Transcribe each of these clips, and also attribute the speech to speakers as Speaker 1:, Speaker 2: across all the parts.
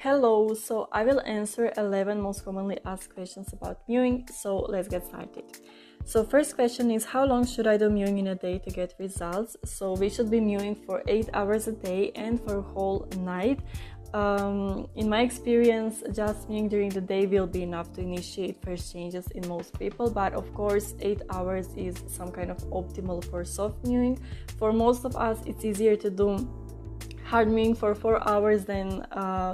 Speaker 1: Hello, so I will answer 11 most commonly asked questions about mewing, so let's get started. So first question is, how long should I do mewing in a day to get results? So we should be mewing for 8 hours a day and for a whole night. In my experience, just mewing during the day will be enough to initiate first changes in most people, but of course 8 hours is some kind of optimal for soft mewing. For most of us, it's easier to do hard mewing for 4 hours than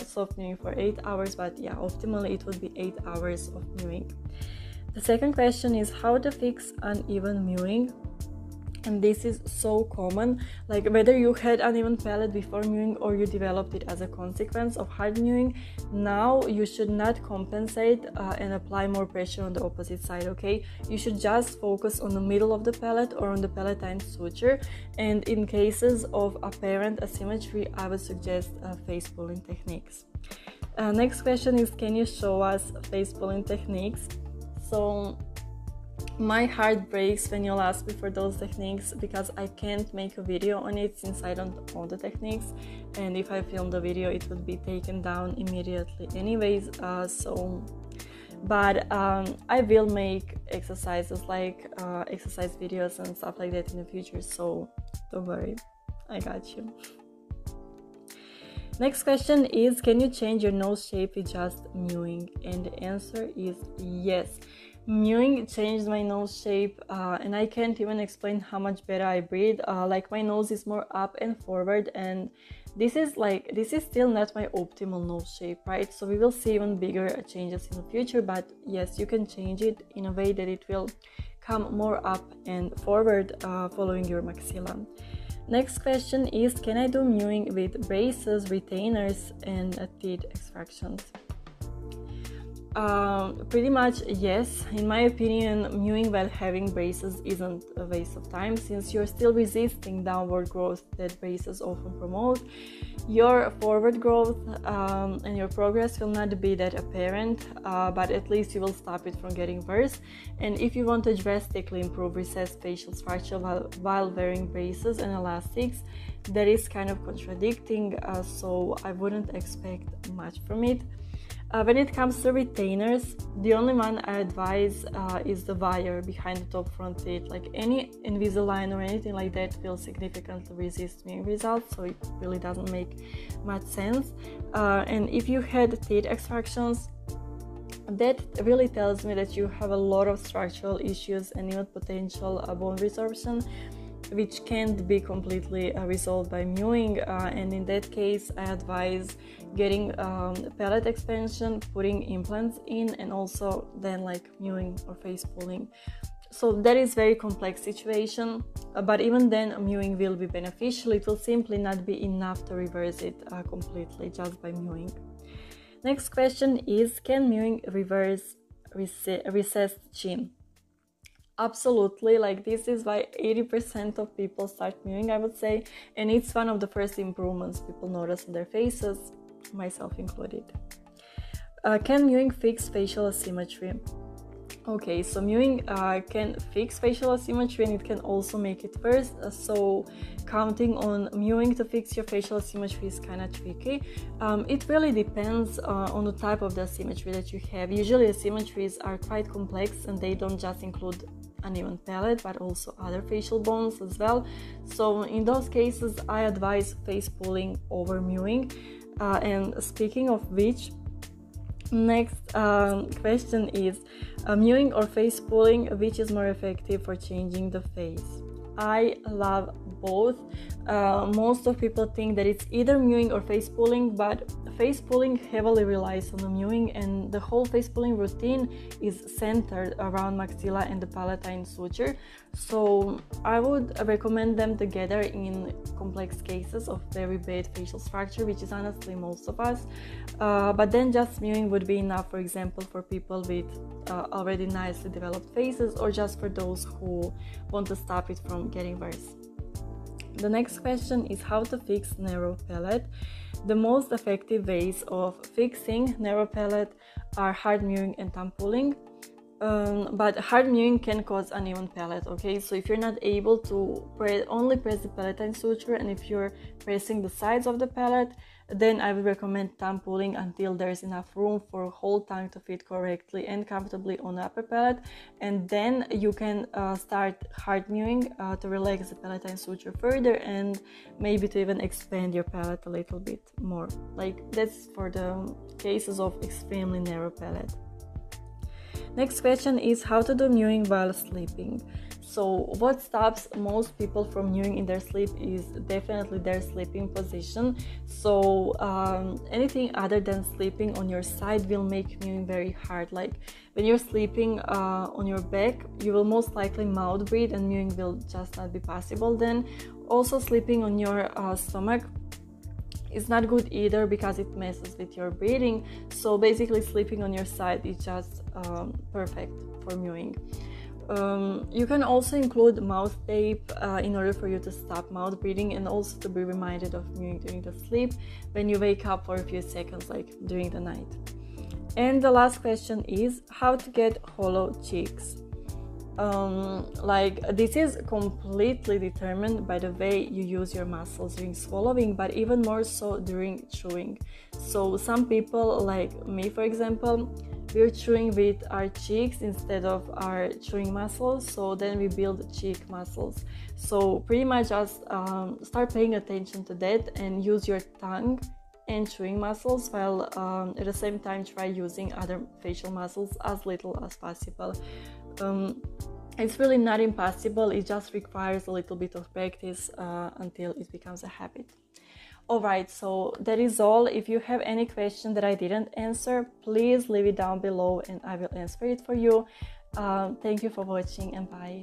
Speaker 1: soft mewing for 8 hours, but yeah, optimally it would be 8 hours of mewing. The second question is how to fix uneven mewing, and this is so common, like whether you had uneven palate before mewing or you developed it as a consequence of hard mewing. Now you should not compensate and apply more pressure on the opposite side, okay? You should just focus on the middle of the palate or on the palatine suture, and in cases of apparent asymmetry I would suggest face pulling techniques. Next question is, can you show us face pulling techniques? So my heart breaks when you'll ask me for those techniques, because I can't make a video on it since I don't own the techniques, and if I film the video it would be taken down immediately anyways. But I will make exercises like exercise videos and stuff like that in the future, so don't worry, I got you. Next question is, can you change your nose shape with just mewing? And the answer is yes. Mewing changed my nose shape, and I can't even explain how much better I breathe. Like my nose is more up and forward, and this is still not my optimal nose shape, right? So we will see even bigger changes in the future, but yes, you can change it in a way that it will come more up and forward following your maxilla. Next question is, can I do mewing with braces, retainers, and teeth extractions? Pretty much yes. In my opinion, mewing while having braces isn't a waste of time, since you're still resisting downward growth that braces often promote. Your forward growth and your progress will not be that apparent, but at least you will stop it from getting worse. And if you want to drastically improve recessed facial structure while wearing braces and elastics, that is kind of contradicting, so I wouldn't expect much from it. When it comes to retainers, the only one I advise is the wire behind the top front teeth. Like any Invisalign or anything like that will significantly resist mewing results, so it really doesn't make much sense. And if you had teeth extractions, that really tells me that you have a lot of structural issues and even potential bone resorption, which can't be completely resolved by mewing, and in that case I advise getting palate expansion, putting implants in, and also then like mewing or face pulling. So that is very complex situation, but even then mewing will be beneficial. It will simply not be enough to reverse it completely just by mewing. Next question is, can mewing reverse recessed chin? Absolutely, like this is why 80% of people start mewing, I would say, and it's one of the first improvements people notice in their faces, myself included. Can mewing fix facial asymmetry? Okay, so mewing can fix facial asymmetry, and it can also make it worse, so counting on mewing to fix your facial asymmetry is kind of tricky. It really depends on the type of the asymmetry that you have. Usually asymmetries are quite complex, and they don't just include uneven palate but also other facial bones as well, so in those cases I advise face pulling over mewing. And speaking of which, next question is, mewing or face pulling, which is more effective for changing the face? I love both. Most of people think that it's either mewing or face pulling, but face pulling heavily relies on the mewing, and the whole face pulling routine is centered around maxilla and the palatine suture, so I would recommend them together in complex cases of very bad facial structure, which is honestly most of us, but then just mewing would be enough, for example for people with already nicely developed faces, or just for those who want to stop it from getting worse. The next question is how to fix narrow palate. The most effective ways of fixing narrow palate are hard mewing and thumb pulling. But hard mewing can cause uneven palate, okay? So if you're not able to only press the palatine suture, and if you're pressing the sides of the palate, then I would recommend tongue pulling until there's enough room for whole tongue to fit correctly and comfortably on the upper palate, and then you can start hard mewing to relax the palatine suture further and maybe to even expand your palate a little bit more. Like that's for the cases of extremely narrow palate. Next question is how to do mewing while sleeping. So what stops most people from mewing in their sleep is definitely their sleeping position. So anything other than sleeping on your side will make mewing very hard. Like when you're sleeping on your back, you will most likely mouth breathe and mewing will just not be possible then. Also sleeping on your stomach is not good either because it messes with your breathing. So basically sleeping on your side is just perfect for mewing. You can also include mouth tape in order for you to stop mouth breathing and also to be reminded of mewing during the sleep when you wake up for a few seconds, like during the night. And the last question is how to get hollow cheeks. Like this is completely determined by the way you use your muscles during swallowing, but even more so during chewing. So some people, like me for example, we're chewing with our cheeks instead of our chewing muscles, so then we build cheek muscles. So pretty much just start paying attention to that and use your tongue and chewing muscles while at the same time try using other facial muscles as little as possible. It's really not impossible, it just requires a little bit of practice until it becomes a habit. Alright, so that is all. If you have any question that I didn't answer, please leave it down below and I will answer it for you. Thank you for watching and bye.